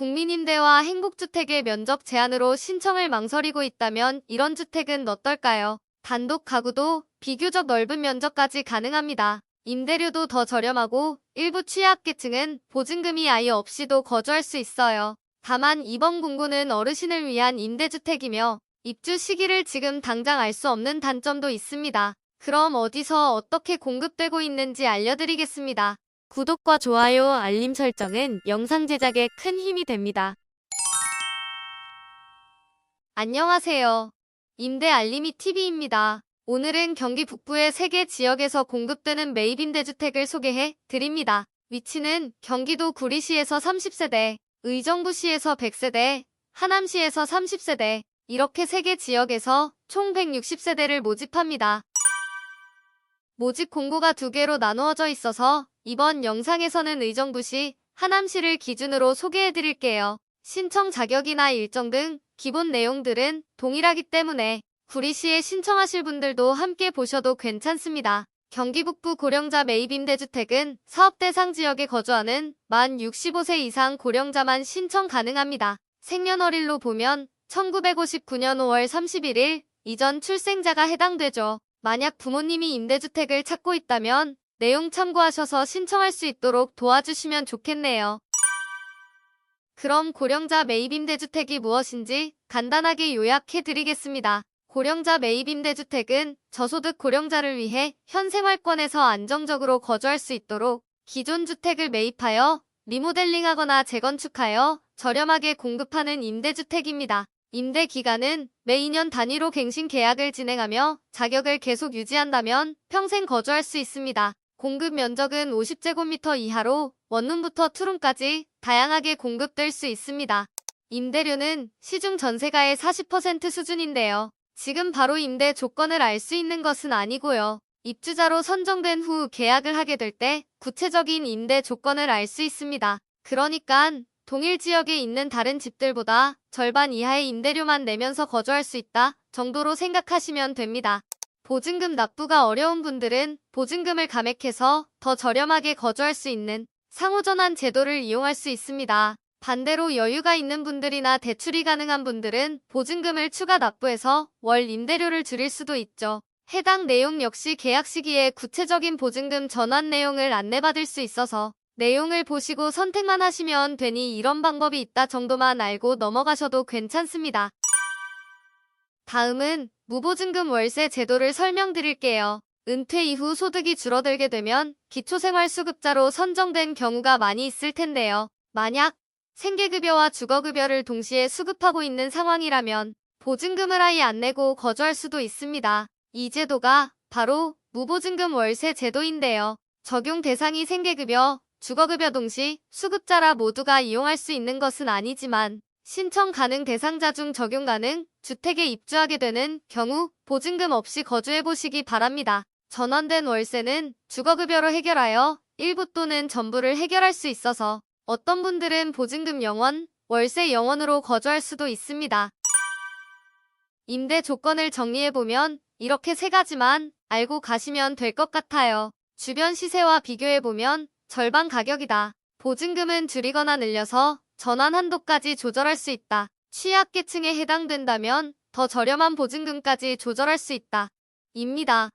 국민임대와 행복주택의 면적 제한으로 신청을 망설이고 있다면 이런 주택은 어떨까요? 단독 가구도 비교적 넓은 면적까지 가능합니다. 임대료도 더 저렴하고 일부 취약계층은 보증금이 아예 없이도 거주할 수 있어요. 다만 이번 공고는 어르신을 위한 임대주택이며 입주 시기를 지금 당장 알 수 없는 단점도 있습니다. 그럼 어디서 어떻게 공급되고 있는지 알려드리겠습니다. 구독과 좋아요, 알림 설정은 영상 제작에 큰 힘이 됩니다. 안녕하세요. 임대 알림이 TV입니다. 오늘은 경기 북부의 3개 지역에서 공급되는 매입임대주택을 소개해 드립니다. 위치는 경기도 구리시에서 30세대, 의정부시에서 100세대, 하남시에서 30세대, 이렇게 3개 지역에서 총 160세대를 모집합니다. 모집 공고가 2개로 나누어져 있어서 이번 영상에서는 의정부시, 하남시를 기준으로 소개해드릴게요. 신청 자격이나 일정 등 기본 내용들은 동일하기 때문에 구리시에 신청하실 분들도 함께 보셔도 괜찮습니다. 경기 북부 고령자 매입임대주택은 사업 대상 지역에 거주하는 만 65세 이상 고령자만 신청 가능합니다. 생년월일로 보면 1959년 5월 31일 이전 출생자가 해당되죠. 만약 부모님이 임대주택을 찾고 있다면 내용 참고하셔서 신청할 수 있도록 도와주시면 좋겠네요. 그럼 고령자 매입임대주택이 무엇인지 간단하게 요약해드리겠습니다. 고령자 매입임대주택은 저소득 고령자를 위해 현 생활권에서 안정적으로 거주할 수 있도록 기존 주택을 매입하여 리모델링하거나 재건축하여 저렴하게 공급하는 임대주택입니다. 임대 기간은 매 2년 단위로 갱신 계약을 진행하며 자격을 계속 유지한다면 평생 거주할 수 있습니다. 공급 면적은 50제곱미터 이하로 원룸부터 투룸까지 다양하게 공급될 수 있습니다. 임대료는 시중 전세가의 40% 수준인데요. 지금 바로 임대 조건을 알 수 있는 것은 아니고요. 입주자로 선정된 후 계약을 하게 될 때 구체적인 임대 조건을 알 수 있습니다. 그러니까 동일 지역에 있는 다른 집들보다 절반 이하의 임대료만 내면서 거주할 수 있다 정도로 생각하시면 됩니다. 보증금 납부가 어려운 분들은 보증금을 감액해서 더 저렴하게 거주할 수 있는 상호전환 제도를 이용할 수 있습니다. 반대로 여유가 있는 분들이나 대출이 가능한 분들은 보증금을 추가 납부해서 월 임대료를 줄일 수도 있죠. 해당 내용 역시 계약 시기에 구체적인 보증금 전환 내용을 안내받을 수 있어서 내용을 보시고 선택만 하시면 되니 이런 방법이 있다 정도만 알고 넘어가셔도 괜찮습니다. 다음은 무보증금 월세 제도를 설명드릴게요. 은퇴 이후 소득이 줄어들게 되면 기초생활수급자로 선정된 경우가 많이 있을 텐데요. 만약 생계급여와 주거급여를 동시에 수급하고 있는 상황이라면 보증금을 아예 안 내고 거주할 수도 있습니다. 이 제도가 바로 무보증금 월세 제도인데요. 적용 대상이 생계급여, 주거급여 동시 수급자라 모두가 이용할 수 있는 것은 아니지만 신청 가능 대상자 중 적용 가능 주택에 입주하게 되는 경우 보증금 없이 거주해보시기 바랍니다. 전환된 월세는 주거급여로 해결하여 일부 또는 전부를 해결할 수 있어서 어떤 분들은 보증금 0원, 월세 0원으로 거주할 수도 있습니다. 임대 조건을 정리해보면 이렇게 3가지만 알고 가시면 될 것 같아요. 주변 시세와 비교해보면 절반 가격이다. 보증금은 줄이거나 늘려서 전환 한도까지 조절할 수 있다. 취약계층에 해당된다면 더 저렴한 보증금까지 조절할 수 있다. 입니다.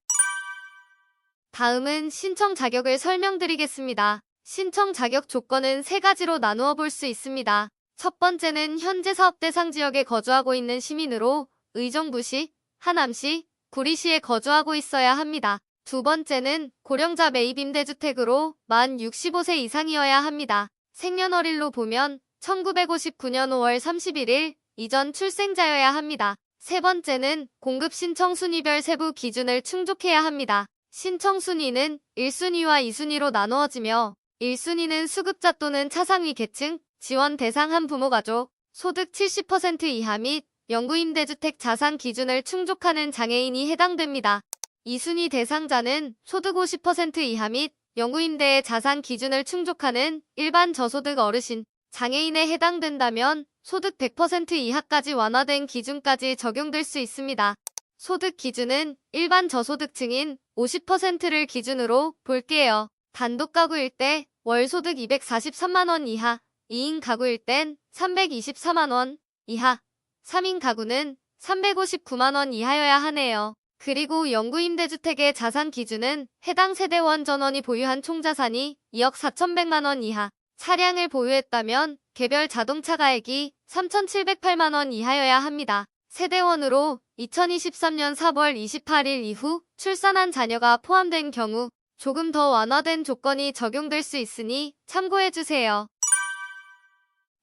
다음은 신청 자격을 설명드리겠습니다. 신청 자격 조건은 3가지로 나누어 볼 수 있습니다. 첫 번째는 현재 사업 대상 지역에 거주하고 있는 시민으로 의정부시, 하남시, 구리시에 거주하고 있어야 합니다. 두 번째는 고령자 매입임대주택으로 만 65세 이상이어야 합니다. 생년월일로 보면 1959년 5월 31일 이전 출생자여야 합니다. 세 번째는 공급 신청 순위별 세부 기준을 충족해야 합니다. 신청 순위는 1순위와 2순위로 나누어지며 1순위는 수급자 또는 차상위 계층, 지원 대상 한 부모 가족, 소득 70% 이하 및 영구임대주택 자산 기준을 충족하는 장애인이 해당됩니다. 2순위 대상자는 소득 50% 이하 및 영구임대의 자산 기준을 충족하는 일반 저소득 어르신, 장애인에 해당된다면 소득 100% 이하까지 완화된 기준까지 적용될 수 있습니다. 소득 기준은 일반 저소득층인 50%를 기준으로 볼게요. 단독 가구일 때 월 소득 243만원 이하, 2인 가구일 땐 324만 원 이하, 3인 가구는 359만 원 이하여야 하네요. 그리고 영구임대주택의 자산 기준은 해당 세대원 전원이 보유한 총자산이 2억 4,100만 원 이하, 차량을 보유했다면 개별 자동차 가액이 3,708만 원 이하여야 합니다. 세대원으로 2023년 4월 28일 이후 출산한 자녀가 포함된 경우 조금 더 완화된 조건이 적용될 수 있으니 참고해주세요.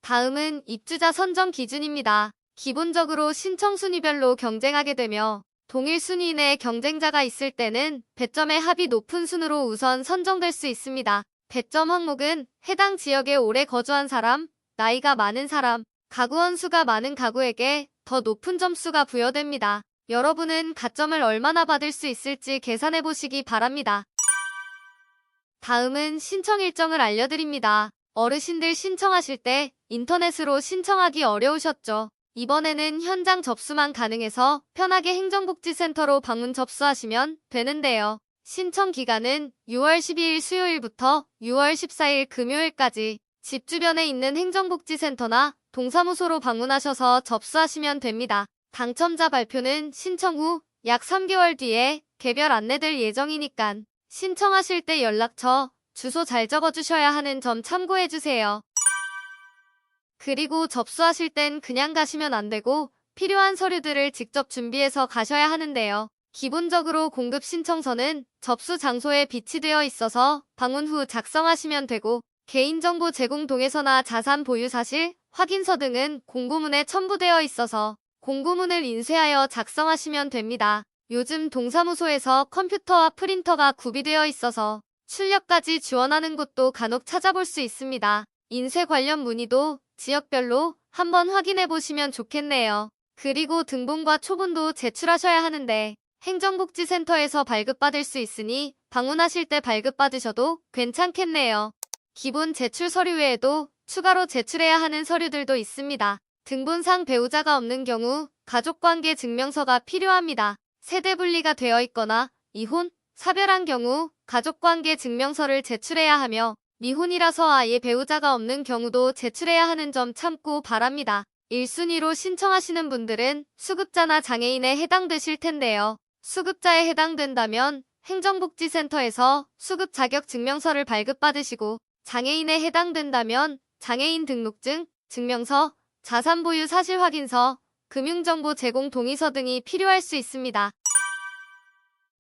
다음은 입주자 선정 기준입니다. 기본적으로 신청 순위별로 경쟁하게 되며 동일 순위 내 경쟁자가 있을 때는 배점의 합이 높은 순으로 우선 선정될 수 있습니다. 배점 항목은 해당 지역에 오래 거주한 사람, 나이가 많은 사람, 가구원 수가 많은 가구에게 더 높은 점수가 부여됩니다. 여러분은 가점을 얼마나 받을 수 있을지 계산해 보시기 바랍니다. 다음은 신청 일정을 알려드립니다. 어르신들 신청하실 때 인터넷으로 신청하기 어려우셨죠? 이번에는 현장 접수만 가능해서 편하게 행정복지센터로 방문 접수하시면 되는데요. 신청 기간은 6월 12일 수요일부터 6월 14일 금요일까지 집 주변에 있는 행정복지센터나 동사무소로 방문하셔서 접수하시면 됩니다. 당첨자 발표는 신청 후 약 3개월 뒤에 개별 안내될 예정이니깐 신청하실 때 연락처, 주소 잘 적어주셔야 하는 점 참고해주세요. 그리고 접수하실 땐 그냥 가시면 안 되고 필요한 서류들을 직접 준비해서 가셔야 하는데요. 기본적으로 공급 신청서는 접수 장소에 비치되어 있어서 방문 후 작성하시면 되고 개인정보 제공 동의서나 자산 보유 사실, 확인서 등은 공고문에 첨부되어 있어서 공고문을 인쇄하여 작성하시면 됩니다. 요즘 동사무소에서 컴퓨터와 프린터가 구비되어 있어서 출력까지 지원하는 곳도 간혹 찾아볼 수 있습니다. 인쇄 관련 문의도 지역별로 한번 확인해 보시면 좋겠네요. 그리고 등본과 초본도 제출하셔야 하는데 행정복지센터에서 발급받을 수 있으니 방문하실 때 발급받으셔도 괜찮겠네요. 기본 제출 서류 외에도 추가로 제출해야 하는 서류들도 있습니다. 등본상 배우자가 없는 경우 가족관계 증명서가 필요합니다. 세대 분리가 되어 있거나 이혼, 사별한 경우 가족관계 증명서를 제출해야 하며 미혼이라서 아예 배우자가 없는 경우도 제출해야 하는 점 참고 바랍니다. 1순위로 신청하시는 분들은 수급자나 장애인에 해당되실 텐데요. 수급자에 해당된다면 행정복지센터에서 수급 자격 증명서를 발급받으시고 장애인에 해당된다면 장애인 등록증, 증명서, 자산 보유 사실 확인서, 금융정보 제공 동의서 등이 필요할 수 있습니다.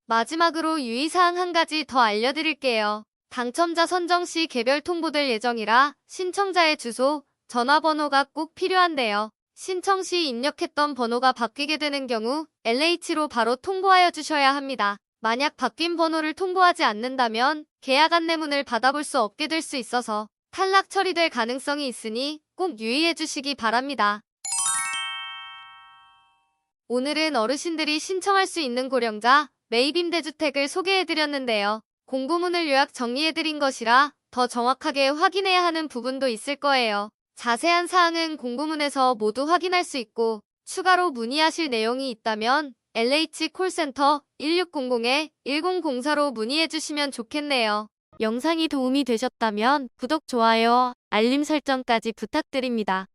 마지막으로 유의사항 한 가지 더 알려드릴게요. 당첨자 선정 시 개별 통보될 예정이라 신청자의 주소, 전화번호가 꼭 필요한데요. 신청 시 입력했던 번호가 바뀌게 되는 경우 LH로 바로 통보하여 주셔야 합니다. 만약 바뀐 번호를 통보하지 않는다면 계약 안내문을 받아볼 수 없게 될 수 있어서 탈락 처리될 가능성이 있으니 꼭 유의해 주시기 바랍니다. 오늘은 어르신들이 신청할 수 있는 고령자 매입임대주택을 소개해드렸는데요. 공고문을 요약 정리해드린 것이라 더 정확하게 확인해야 하는 부분도 있을 거예요. 자세한 사항은 공고문에서 모두 확인할 수 있고 추가로 문의하실 내용이 있다면 LH 콜센터 1600-1004로 문의해주시면 좋겠네요. 영상이 도움이 되셨다면 구독, 좋아요, 알림 설정까지 부탁드립니다.